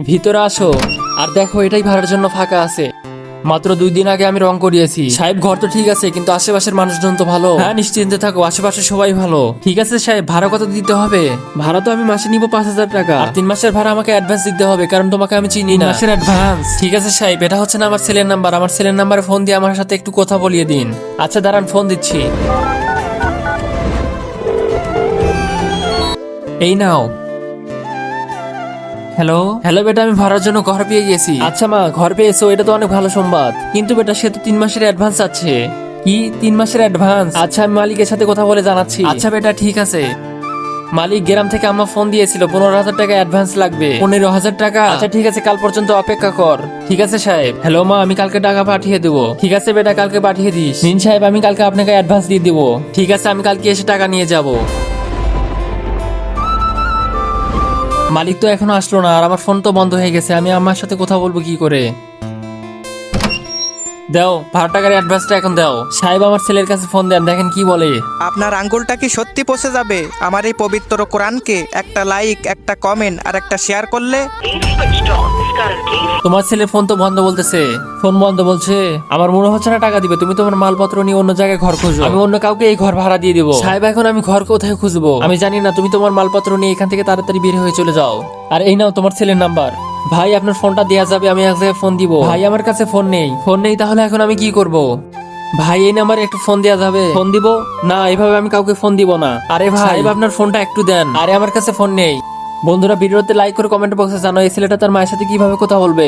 ভিতরে আসো। আর দেখো এটাই ভাড়ার জন্য ফাঁকা আছে। মাত্র 2 দিন আগে আমি রং করিয়েছি। সাহেব ঘর তো ঠিক আছে, কিন্তু আশেপাশের মানুষজন তো ভালো। হ্যাঁ নিশ্চিন্তে থাকো, আশেপাশে সবাই ভালো। ঠিক আছে সাহেব, ভাড়া কত দিতে হবে? ভাড়া তো আমি মাসে নিব 5,000 টাকা। আর 3 মাসের ভাড়া আমাকে অ্যাডভান্স দিতে হবে, কারণ তোমাকে আমি চিনি না। মাসের অ্যাডভান্স? ঠিক আছে সাহেব, এটা হচ্ছে না আমার ছেলের নাম্বার। আমার ছেলের নাম্বারে ফোন দিয়ে আমার সাথে একটু কথা বলিয়ে দিন। আচ্ছা দাঁড়ান, ফোন দিচ্ছি। এই নাও। হ্যালো হ্যালো বেটা, আমি ভাড়ার জন্য ঘর পেয়ে গেছি। আচ্ছা মা, ঘর পেয়েছো, এটা তো অনেক ভালো সংবাদ। কিন্তু বেটা সে তো 3 মাসের অ্যাডভান্স আছে। কি 3 মাসের অ্যাডভান্স? আচ্ছা আমি মালিকের সাথে কথা বলে জানাচ্ছি। আচ্ছা বেটা ঠিক আছে। মালিক গ্রাম থেকে আমার ফোন দিয়েছিল, 15,000 টাকা অ্যাডভান্স লাগবে। 15,000 টাকা? আচ্ছা ঠিক আছে, কাল পর্যন্ত অপেক্ষা কর। ঠিক আছে সাহেব। হ্যালো মা, আমি কালকে টাকা পাঠিয়ে দেবো। ঠিক আছে বেটা, কালকে পাঠিয়ে দিস। নিন সাহেব, আমি কালকে আপনাকে অ্যাডভান্স দিয়ে দিব। ঠিক আছে, আমি কালকে এসে টাকা নিয়ে যাব। মালিক তো এখনো আসলো না, আর আমার ফোন তো বন্ধ হয়ে গেছে। আমি আমার সাথে কথা বলবো কি করে? দাও ভাড়া টাকার অ্যাডভান্সটা এখন দাও। সাহেব আমার ছেলের কাছে ফোন দেন, দেখেন কি বলে। আপনার আঙ্গুলটা কি সত্যি পচে যাবে আমার এই পবিত্র কোরআনকে একটা লাইক, একটা কমেন্ট আর একটা শেয়ার করলে? তোমার ছেলের ফোন তো বন্ধ বলতেছে। ফোন বন্ধ বলছে? আমার মনে হচ্ছে না টাকা দিবে। তুমি তোমার মালপত্র নিয়ে অন্য জায়গায় ঘর খুঁজো, আমি অন্য কাউকে এই ঘর ভাড়া দিয়ে দিব। সাহেব এখন আমি ঘর কোথায় খুঁজবো আমি জানি না। তুমি তোমার মালপত্র নিয়ে এখান থেকে তাড়াতাড়ি বের হয়ে চলে যাও। আর এই নাও তোমার ছেলের নাম্বার। ভাই আপনার ফোনটা দেয়া যাবে? আমি এক জায়গায় ফোন দিব। ভাই আমার কাছে ফোন নেই। ফোন নেই তাহলে এখন আমি কি করব? ভাই এই নাম্বারে একটু ফোন দেয়া যাবে? ফোন দিব না, এভাবে আমি কাউকে ফোন দিব না। আরে ভাই সাহেব আপনার ফোনটা একটু দেন। আরে আমার কাছে ফোন নেই। বন্ধুরা ভিডিওতে লাইক করে কমেন্ট বক্সে জানাও এই ছেলেটা তার মায়ের সাথে কিভাবে কথা বলবে।